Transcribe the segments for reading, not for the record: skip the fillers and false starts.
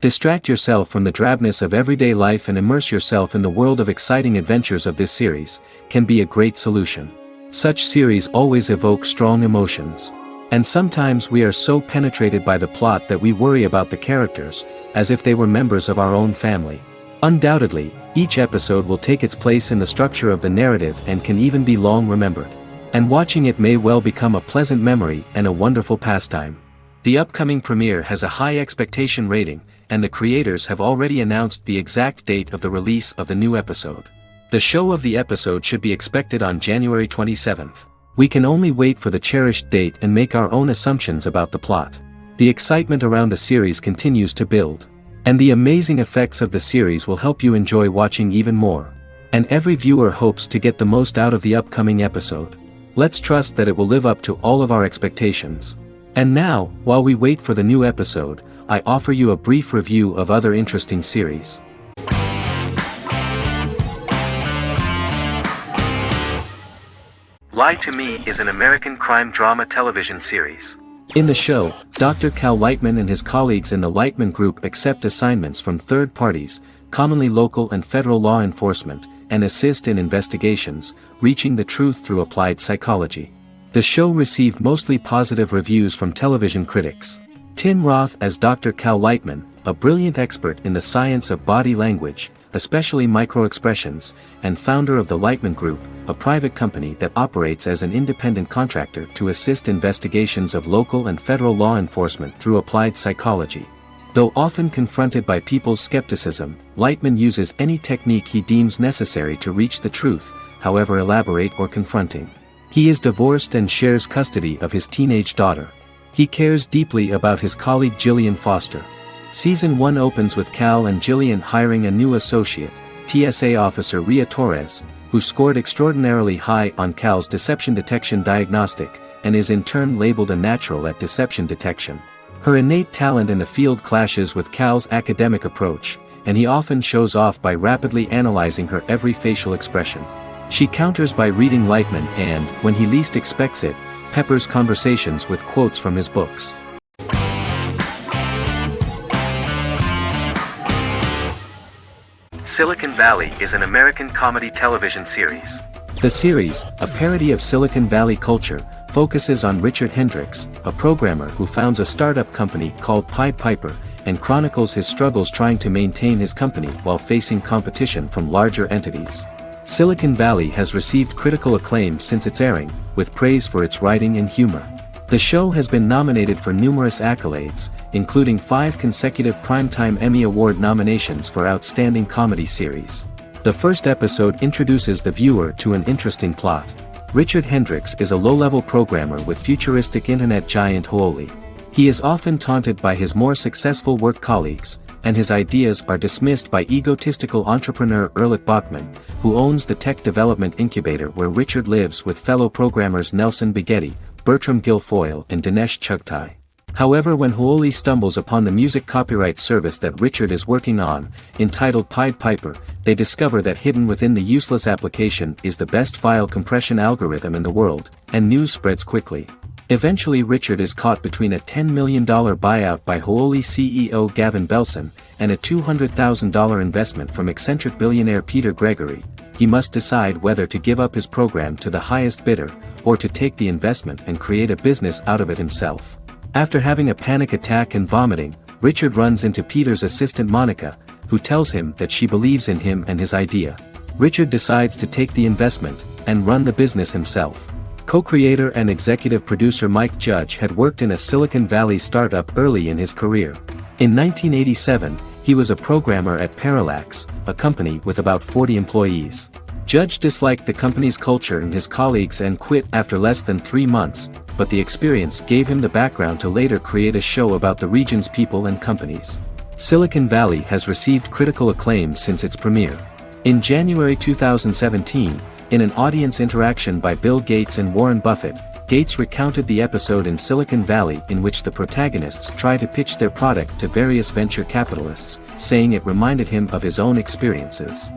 Distract yourself from the drabness of everyday life and immerse yourself in the world of exciting adventures of this series, can be a great solution. Such series always evoke strong emotions. And sometimes we are so penetrated by the plot that we worry about the characters, as if they were members of our own family. Undoubtedly, each episode will take its place in the structure of the narrative and can even be long remembered. And watching it may well become a pleasant memory and a wonderful pastime. The upcoming premiere has a high expectation rating, and the creators have already announced the exact date of the release of the new episode. The show of the episode should be expected on January 27th. We can only wait for the cherished date and make our own assumptions about the plot. The excitement around the series continues to build. And the amazing effects of the series will help you enjoy watching even more. And every viewer hopes to get the most out of the upcoming episode. Let's trust that it will live up to all of our expectations. And now, while we wait for the new episode, I offer you a brief review of other interesting series. Lie to Me is an American crime drama television series. In the show, Dr. Cal Lightman and his colleagues in the Lightman Group accept assignments from third parties, commonly local and federal law enforcement, and assist in investigations, reaching the truth through applied psychology. The show received mostly positive reviews from television critics. Tim Roth as Dr. Cal Lightman, a brilliant expert in the science of body language, especially microexpressions, and founder of the Lightman Group, a private company that operates as an independent contractor to assist investigations of local and federal law enforcement through applied psychology. Though often confronted by people's skepticism, Lightman uses any technique he deems necessary to reach the truth, however elaborate or confronting. He is divorced and shares custody of his teenage daughter. He cares deeply about his colleague Gillian Foster. Season 1 opens with Cal and Gillian hiring a new associate, TSA officer Rhea Torres, who scored extraordinarily high on Cal's deception detection diagnostic, and is in turn labeled a natural at deception detection. Her innate talent in the field clashes with Cal's academic approach, and he often shows off by rapidly analyzing her every facial expression. She counters by reading Lightman and, when he least expects it, peppers conversations with quotes from his books. Silicon Valley is an American comedy television series. The series, a parody of Silicon Valley culture, focuses on Richard Hendricks, a programmer who founds a startup company called Pied Piper, and chronicles his struggles trying to maintain his company while facing competition from larger entities. Silicon Valley has received critical acclaim since its airing, with praise for its writing and humor. The show has been nominated for numerous accolades, including 5 consecutive Primetime Emmy Award nominations for Outstanding Comedy Series. The first episode introduces the viewer to an interesting plot. Richard Hendricks is a low-level programmer with futuristic internet giant Huawei. He is often taunted by his more successful work colleagues, and his ideas are dismissed by egotistical entrepreneur Erlich Bachman, who owns the tech development incubator where Richard lives with fellow programmers Nelson Bighetti, Bertram Guilfoyle and Dinesh Chugtai. However, when Huawei stumbles upon the music copyright service that Richard is working on, entitled Pied Piper, they discover that hidden within the useless application is the best file compression algorithm in the world, and news spreads quickly. Eventually Richard is caught between a $10 million buyout by Huawei CEO Gavin Belson, and a $200,000 investment from eccentric billionaire Peter Gregory. He must decide whether to give up his program to the highest bidder, or to take the investment and create a business out of it himself. After having a panic attack and vomiting, Richard runs into Peter's assistant Monica, who tells him that she believes in him and his idea. Richard decides to take the investment, and run the business himself. Co-creator and executive producer Mike Judge had worked in a Silicon Valley startup early in his career. In 1987, he was a programmer at Parallax, a company with about 40 employees. Judge disliked the company's culture and his colleagues and quit after less than 3 months, but the experience gave him the background to later create a show about the region's people and companies. Silicon Valley has received critical acclaim since its premiere. In January 2017, in an audience interaction by Bill Gates and Warren Buffett, Gates recounted the episode in Silicon Valley in which the protagonists try to pitch their product to various venture capitalists, saying it reminded him of his own experiences.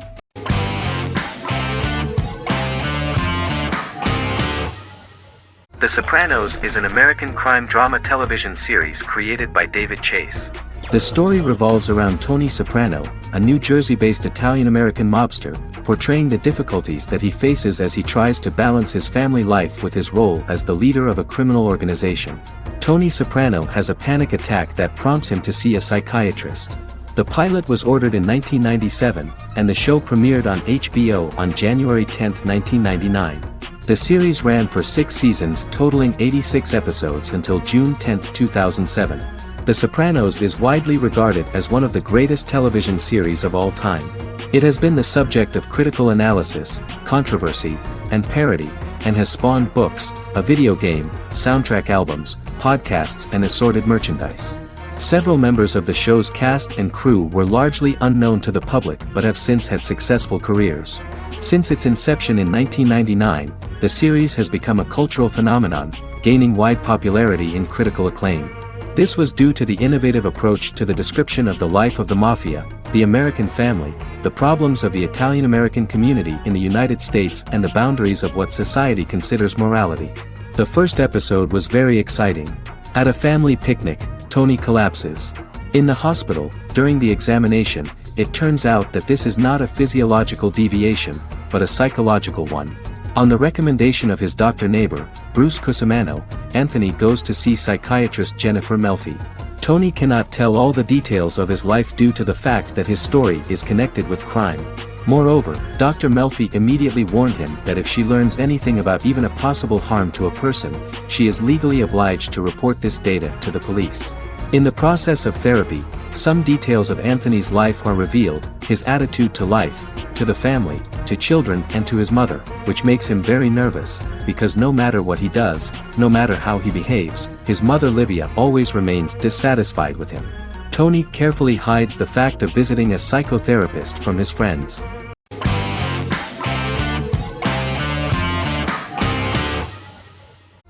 The Sopranos is an American crime drama television series created by David Chase. The story revolves around Tony Soprano, a New Jersey-based Italian-American mobster, portraying the difficulties that he faces as he tries to balance his family life with his role as the leader of a criminal organization. Tony Soprano has a panic attack that prompts him to see a psychiatrist. The pilot was ordered in 1997, and the show premiered on HBO on January 10, 1999. The series ran for 6 seasons totaling 86 episodes until June 10, 2007. The Sopranos is widely regarded as one of the greatest television series of all time. It has been the subject of critical analysis, controversy, and parody, and has spawned books, a video game, soundtrack albums, podcasts and assorted merchandise. Several members of the show's cast and crew were largely unknown to the public but have since had successful careers. Since its inception in 1999, the series has become a cultural phenomenon, gaining wide popularity and critical acclaim. This was due to the innovative approach to the description of the life of the mafia, the American family, the problems of the Italian-American community in the United States and the boundaries of what society considers morality. The first episode was very exciting. At a family picnic, Tony collapses. In the hospital, during the examination, it turns out that this is not a physiological deviation, but a psychological one. On the recommendation of his doctor neighbor, Bruce Cusimano, Anthony goes to see psychiatrist Jennifer Melfi. Tony cannot tell all the details of his life due to the fact that his story is connected with crime. Moreover, Dr. Melfi immediately warned him that if she learns anything about even a possible harm to a person, she is legally obliged to report this data to the police. In the process of therapy, some details of Anthony's life are revealed, his attitude to life, to the family, to children and to his mother, which makes him very nervous, because no matter what he does, no matter how he behaves, his mother Livia always remains dissatisfied with him. Tony carefully hides the fact of visiting a psychotherapist from his friends.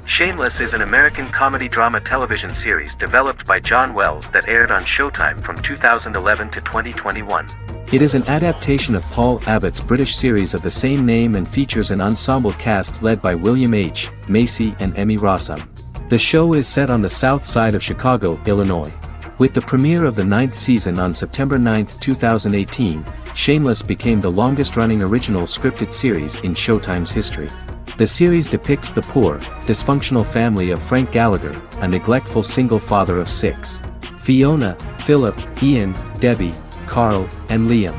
Shameless is an American comedy-drama television series developed by John Wells that aired on Showtime from 2011 to 2021. It is an adaptation of Paul Abbott's British series of the same name and features an ensemble cast led by William H. Macy and Emmy Rossum. The show is set on the south side of Chicago, Illinois. With the premiere of the 9th season on September 9, 2018, Shameless became the longest-running original scripted series in Showtime's history. The series depicts the poor, dysfunctional family of Frank Gallagher, a neglectful single father of 6. Fiona, Philip, Ian, Debbie, Carl, and Liam.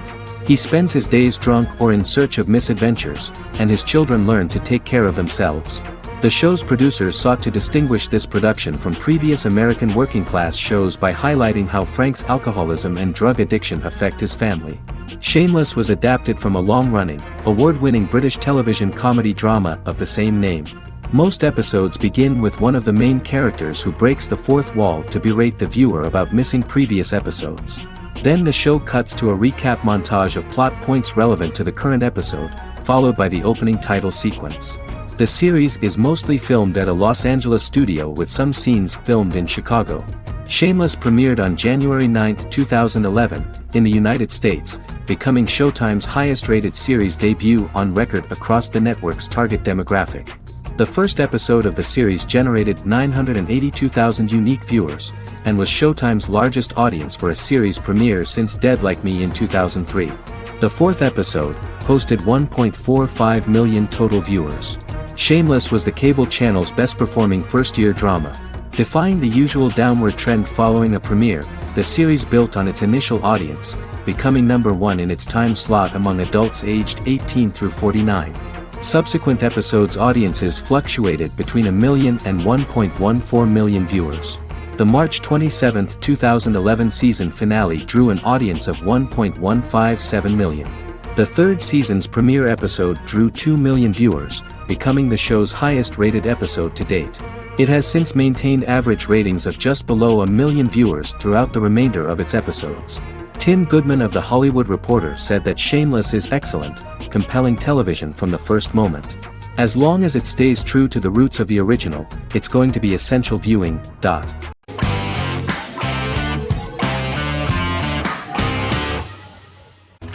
He spends his days drunk or in search of misadventures, and his children learn to take care of themselves. The show's producers sought to distinguish this production from previous American working-class shows by highlighting how Frank's alcoholism and drug addiction affect his family. Shameless was adapted from a long-running, award-winning British television comedy drama of the same name. Most episodes begin with one of the main characters who breaks the fourth wall to berate the viewer about missing previous episodes. Then the show cuts to a recap montage of plot points relevant to the current episode, followed by the opening title sequence. The series is mostly filmed at a Los Angeles studio with some scenes filmed in Chicago. Shameless premiered on January 9, 2011, in the United States, becoming Showtime's highest-rated series debut on record across the network's target demographic. The first episode of the series generated 982,000 unique viewers, and was Showtime's largest audience for a series premiere since Dead Like Me in 2003. The fourth episode posted 1.45 million total viewers. Shameless was the cable channel's best-performing first-year drama. Defying the usual downward trend following a premiere, the series built on its initial audience, becoming number 1 in its time slot among adults aged 18 through 49. Subsequent episodes' audiences fluctuated between 1 million and 1.14 million viewers. The March 27, 2011 season finale drew an audience of 1.157 million. The third season's premiere episode drew 2 million viewers, becoming the show's highest-rated episode to date. It has since maintained average ratings of just below 1 million viewers throughout the remainder of its episodes. Tim Goodman of The Hollywood Reporter said that Shameless is excellent, compelling television from the first moment. As long as it stays true to the roots of the original, it's going to be essential viewing.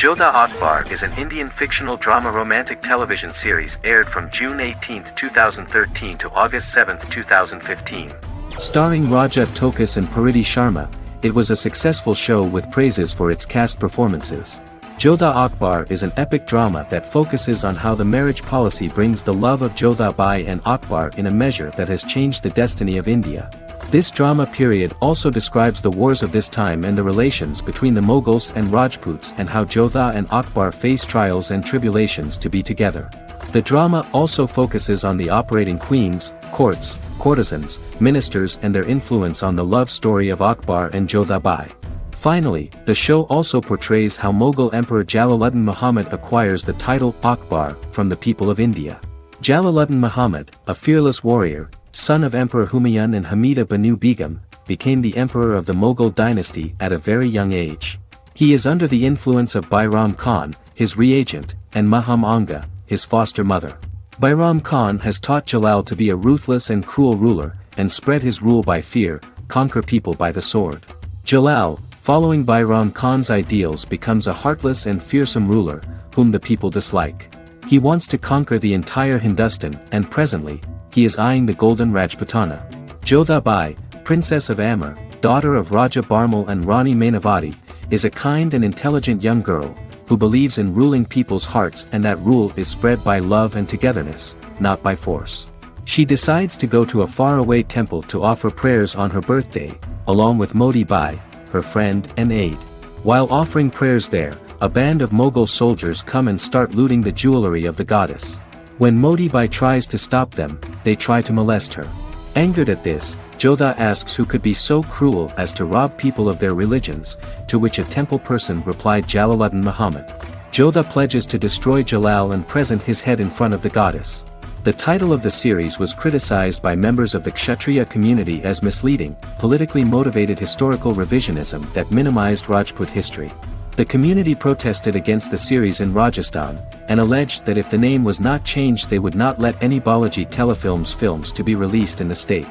Jodha Akbar is an Indian fictional drama romantic television series aired from June 18, 2013 to August 7, 2015. Starring Raja Tokas and Pariti Sharma, It was a successful show with praises for its cast performances. Jodha Akbar is an epic drama that focuses on how the marriage policy brings the love of Jodha Bai and Akbar in a measure that has changed the destiny of India. This drama period also describes the wars of this time and the relations between the Mughals and Rajputs and how Jodha and Akbar face trials and tribulations to be together. The drama also focuses on the operating queens, courts, courtesans, ministers and their influence on the love story of Akbar and Jodha Bai. Finally, the show also portrays how Mughal Emperor Jalaluddin Muhammad acquires the title Akbar from the people of India. Jalaluddin Muhammad, a fearless warrior, son of Emperor Humayun and Hamida Banu Begum, became the emperor of the Mughal dynasty at a very young age. He is under the influence of Bairam Khan, his reagent, and Maham Anga, his foster mother. Bairam Khan has taught Jalal to be a ruthless and cruel ruler, and spread his rule by fear, conquer people by the sword. Jalal, following Bairam Khan's ideals, becomes a heartless and fearsome ruler, whom the people dislike. He wants to conquer the entire Hindustan, and presently, he is eyeing the golden Rajputana. Jodha Bai, princess of Amber, daughter of Raja Barmal and Rani Mainavati, is a kind and intelligent young girl, who believes in ruling people's hearts and that rule is spread by love and togetherness, not by force. She decides to go to a faraway temple to offer prayers on her birthday, along with Modi Bai, her friend and aide. While offering prayers there, a band of Mughal soldiers come and start looting the jewelry of the goddess. When Modi Bai tries to stop them, they try to molest her. Angered at this, Jodha asks who could be so cruel as to rob people of their religions, to which a temple person replied Jalaluddin Muhammad. Jodha pledges to destroy Jalal and present his head in front of the goddess. The title of the series was criticized by members of the Kshatriya community as misleading, politically motivated historical revisionism that minimized Rajput history. The community protested against the series in Rajasthan, and alleged that if the name was not changed they would not let any Balaji Telefilms films to be released in the state.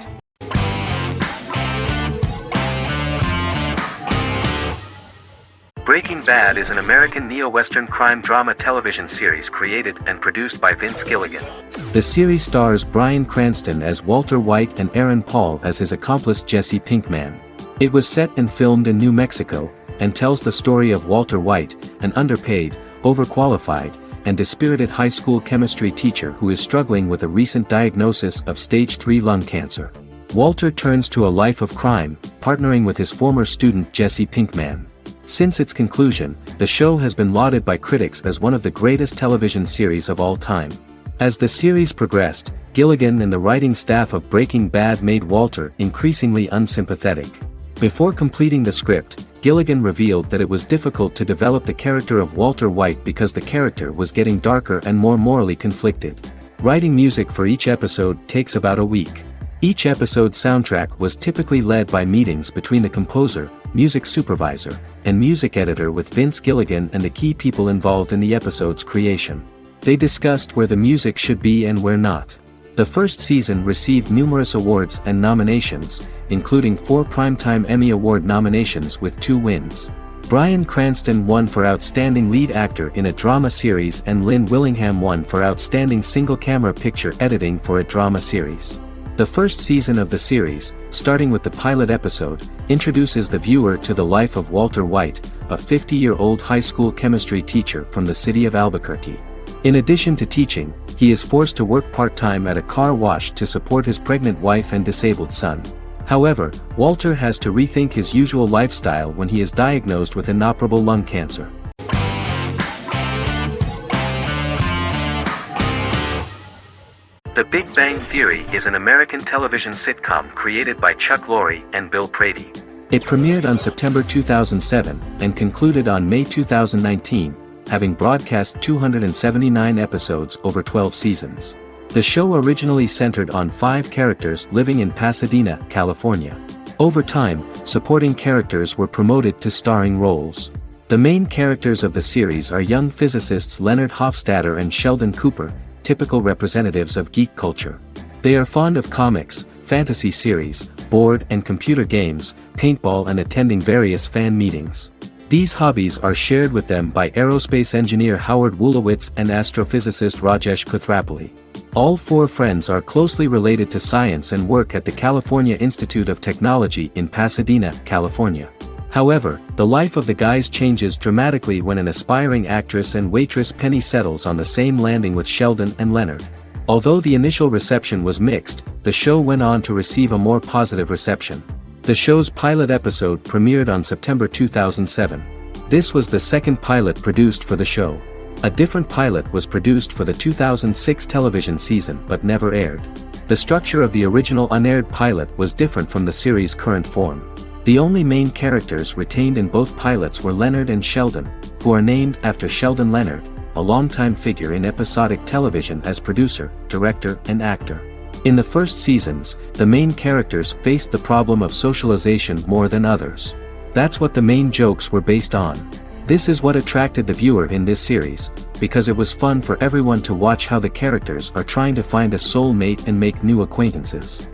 Breaking Bad is an American neo-Western crime drama television series created and produced by Vince Gilligan. The series stars Bryan Cranston as Walter White and Aaron Paul as his accomplice Jesse Pinkman. It was set and filmed in New Mexico, and tells the story of Walter White, an underpaid, overqualified, and dispirited high school chemistry teacher who is struggling with a recent diagnosis of stage 3 lung cancer. Walter turns to a life of crime, partnering with his former student Jesse Pinkman. Since its conclusion, the show has been lauded by critics as one of the greatest television series of all time. As the series progressed, Gilligan and the writing staff of Breaking Bad made Walter increasingly unsympathetic. Before completing the script, Gilligan revealed that it was difficult to develop the character of Walter White because the character was getting darker and more morally conflicted. Writing music for each episode takes about a week. Each episode's soundtrack was typically led by meetings between the composer, music supervisor, and music editor with Vince Gilligan and the key people involved in the episode's creation. They discussed where the music should be and where not. The first season received numerous awards and nominations, including 4 Primetime Emmy Award nominations with 2 wins. Bryan Cranston won for Outstanding Lead Actor in a Drama Series and Lynn Willingham won for Outstanding Single-Camera Picture Editing for a Drama Series. The first season of the series, starting with the pilot episode, introduces the viewer to the life of Walter White, a 50-year-old high school chemistry teacher from the city of Albuquerque. In addition to teaching, he is forced to work part-time at a car wash to support his pregnant wife and disabled son. However, Walter has to rethink his usual lifestyle when he is diagnosed with inoperable lung cancer. The Big Bang Theory is an American television sitcom created by Chuck Lorre and Bill Prady. It premiered on September 2007 and concluded on May 2019, having broadcast 279 episodes over 12 seasons. The show originally centered on 5 characters living in Pasadena, California. Over time, supporting characters were promoted to starring roles. The main characters of the series are young physicists Leonard Hofstadter and Sheldon Cooper, typical representatives of geek culture. They are fond of comics, fantasy series, board and computer games, paintball and attending various fan meetings. These hobbies are shared with them by aerospace engineer Howard Wolowitz and astrophysicist Rajesh Kuthrapalli. All four friends are closely related to science and work at the California Institute of Technology in Pasadena, California. However, the life of the guys changes dramatically when an aspiring actress and waitress Penny settles on the same landing with Sheldon and Leonard. Although the initial reception was mixed, the show went on to receive a more positive reception. The show's pilot episode premiered on September 2007. This was the second pilot produced for the show. A different pilot was produced for the 2006 television season but never aired. The structure of the original unaired pilot was different from the series' current form. The only main characters retained in both pilots were Leonard and Sheldon, who are named after Sheldon Leonard, a longtime figure in episodic television as producer, director, and actor. In the first seasons, the main characters faced the problem of socialization more than others. That's what the main jokes were based on. This is what attracted the viewer in this series, because it was fun for everyone to watch how the characters are trying to find a soulmate and make new acquaintances.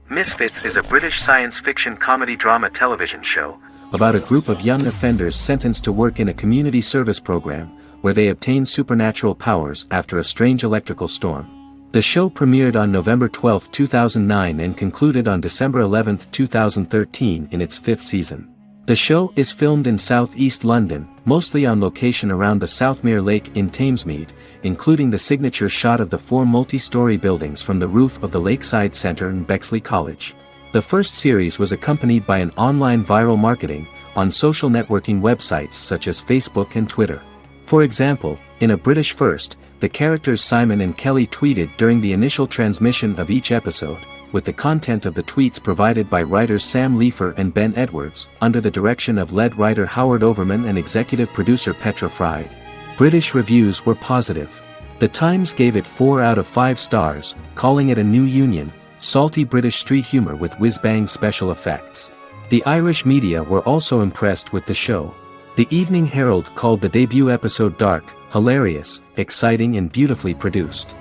Misfits is a British science fiction comedy drama television show about a group of young offenders sentenced to work in a community service program, where they obtain supernatural powers after a strange electrical storm. The show premiered on November 12, 2009 and concluded on December 11, 2013 in its fifth season. The show is filmed in southeast London, mostly on location around the Southmere Lake in Thamesmead, including the signature shot of the four multi-story buildings from the roof of the Lakeside Centre in Bexley College. The first series was accompanied by an online viral marketing on social networking websites such as Facebook and Twitter. For example, in a British first, the characters Simon and Kelly tweeted during the initial transmission of each episode, with the content of the tweets provided by writers Sam Leifer and Ben Edwards, under the direction of lead writer Howard Overman and executive producer Petra Fried. British reviews were positive. The Times gave it 4 out of 5 stars, calling it a new union, salty British street humor with whiz-bang special effects. The Irish media were also impressed with the show. The Evening Herald called the debut episode dark, hilarious, exciting and beautifully produced.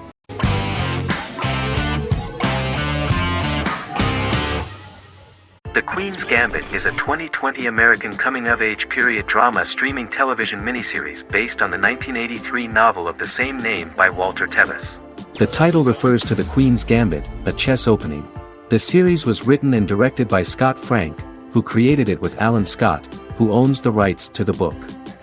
The Queen's Gambit is a 2020 American coming-of-age period drama streaming television miniseries based on the 1983 novel of the same name by Walter Tevis. The title refers to the Queen's Gambit, a chess opening. The series was written and directed by Scott Frank, who created it with Alan Scott, who owns the rights to the book.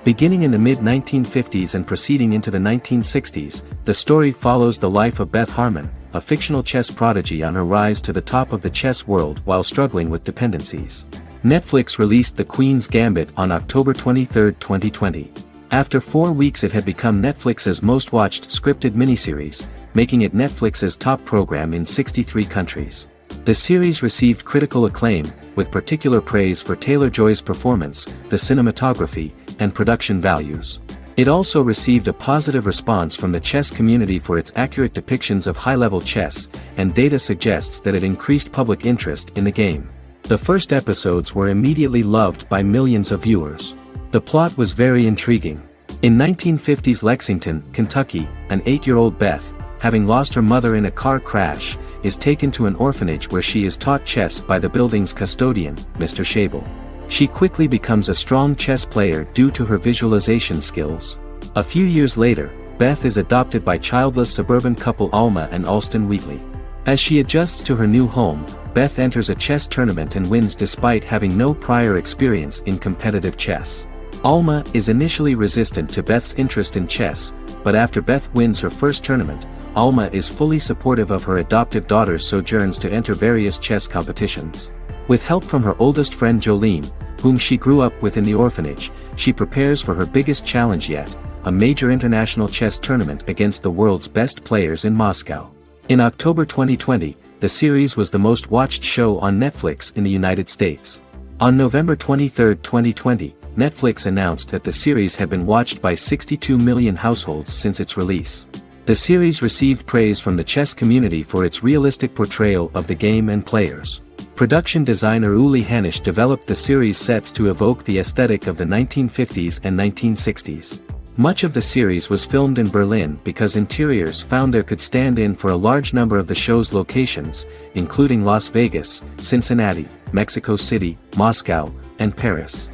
Beginning in the mid-1950s and proceeding into the 1960s, the story follows the life of Beth Harmon, a fictional chess prodigy on her rise to the top of the chess world while struggling with dependencies. Netflix released The Queen's Gambit on October 23, 2020. After 4 weeks it had become Netflix's most-watched scripted miniseries, making it Netflix's top program in 63 countries. The series received critical acclaim, with particular praise for Taylor-Joy's performance, the cinematography, and production values. It also received a positive response from the chess community for its accurate depictions of high-level chess, and data suggests that it increased public interest in the game. The first episodes were immediately loved by millions of viewers. The plot was very intriguing. In 1950s Lexington, Kentucky, an 8-year-old Beth, having lost her mother in a car crash, is taken to an orphanage where she is taught chess by the building's custodian, Mr. Schabel. She quickly becomes a strong chess player due to her visualization skills. A few years later, Beth is adopted by childless suburban couple Alma and Alston Wheatley. As she adjusts to her new home, Beth enters a chess tournament and wins despite having no prior experience in competitive chess. Alma is initially resistant to Beth's interest in chess, but after Beth wins her first tournament, Alma is fully supportive of her adoptive daughter's sojourns to enter various chess competitions. With help from her oldest friend Jolene, whom she grew up with in the orphanage, she prepares for her biggest challenge yet, a major international chess tournament against the world's best players in Moscow. In October 2020, the series was the most watched show on Netflix in the United States. On November 23, 2020, Netflix announced that the series had been watched by 62 million households since its release. The series received praise from the chess community for its realistic portrayal of the game and players. Production designer Uli Hanisch developed the series sets to evoke the aesthetic of the 1950s and 1960s. Much of the series was filmed in Berlin because interiors found there could stand in for a large number of the show's locations, including Las Vegas, Cincinnati, Mexico City, Moscow, and Paris.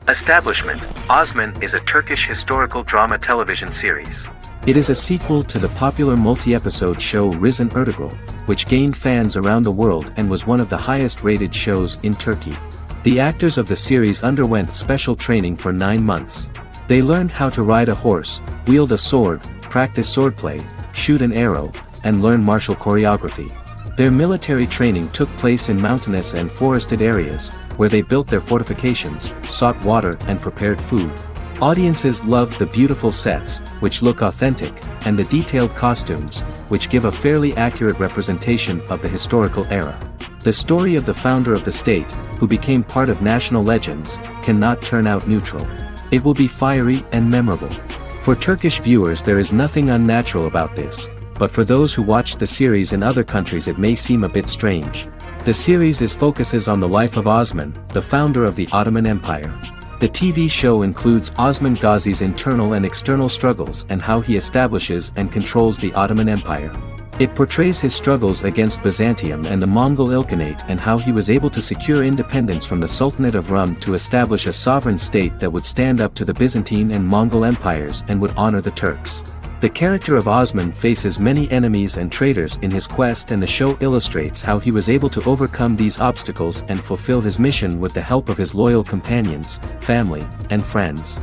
Establishment: Osman is a Turkish historical drama television series. It is a sequel to the popular multi-episode show Risen Ertugrul, which gained fans around the world and was one of the highest-rated shows in Turkey. The actors of the series underwent special training for 9 months. They learned how to ride a horse, wield a sword, practice swordplay, shoot an arrow, and learn martial choreography. Their military training took place in mountainous and forested areas, where they built their fortifications, sought water and prepared food. Audiences loved the beautiful sets, which look authentic, and the detailed costumes, which give a fairly accurate representation of the historical era. The story of the founder of the state, who became part of national legends, cannot turn out neutral. It will be fiery and memorable. For Turkish viewers there is nothing unnatural about this, but for those who watched the series in other countries it may seem a bit strange. The series focuses on the life of Osman, the founder of the Ottoman Empire. The TV show includes Osman Ghazi's internal and external struggles and how he establishes and controls the Ottoman Empire. It portrays his struggles against Byzantium and the Mongol Ilkhanate and how he was able to secure independence from the Sultanate of Rum to establish a sovereign state that would stand up to the Byzantine and Mongol empires and would honor the Turks. The character of Osman faces many enemies and traitors in his quest, and the show illustrates how he was able to overcome these obstacles and fulfill his mission with the help of his loyal companions, family, and friends.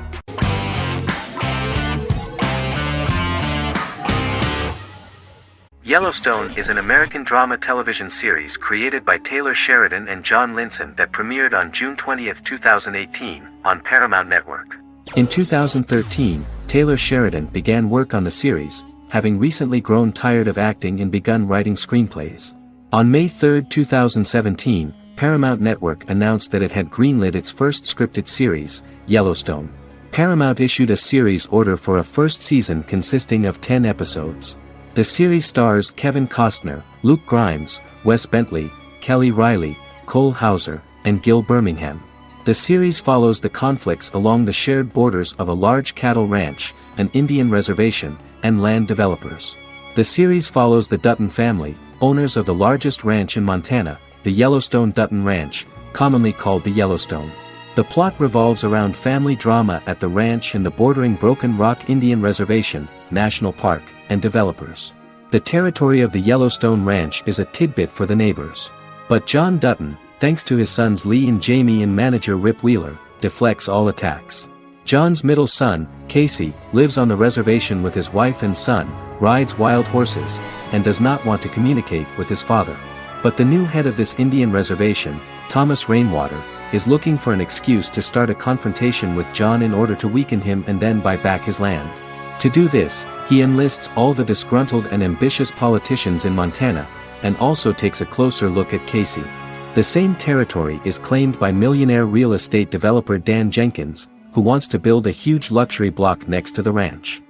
Yellowstone is an American drama television series created by Taylor Sheridan and John Linson that premiered on June 20, 2018, on Paramount Network. In 2013, Taylor Sheridan began work on the series, having recently grown tired of acting and begun writing screenplays. On May 3, 2017, Paramount Network announced that it had greenlit its first scripted series, Yellowstone. Paramount issued a series order for a first season consisting of 10 episodes. The series stars Kevin Costner, Luke Grimes, Wes Bentley, Kelly Riley, Cole Hauser, and Gil Birmingham. The series follows the conflicts along the shared borders of a large cattle ranch, an Indian reservation, and land developers. The series follows the Dutton family, owners of the largest ranch in Montana, the Yellowstone Dutton Ranch, commonly called the Yellowstone. The plot revolves around family drama at the ranch and the bordering Broken Rock Indian Reservation, National Park, and developers. The territory of the Yellowstone Ranch is a tidbit for the neighbors. But John Dutton, thanks to his sons Lee and Jamie and manager Rip Wheeler, deflects all attacks. John's middle son, Casey, lives on the reservation with his wife and son, rides wild horses, and does not want to communicate with his father. But the new head of this Indian reservation, Thomas Rainwater, is looking for an excuse to start a confrontation with John in order to weaken him and then buy back his land. To do this, he enlists all the disgruntled and ambitious politicians in Montana, and also takes a closer look at Casey. The same territory is claimed by millionaire real estate developer Dan Jenkins, who wants to build a huge luxury block next to the ranch.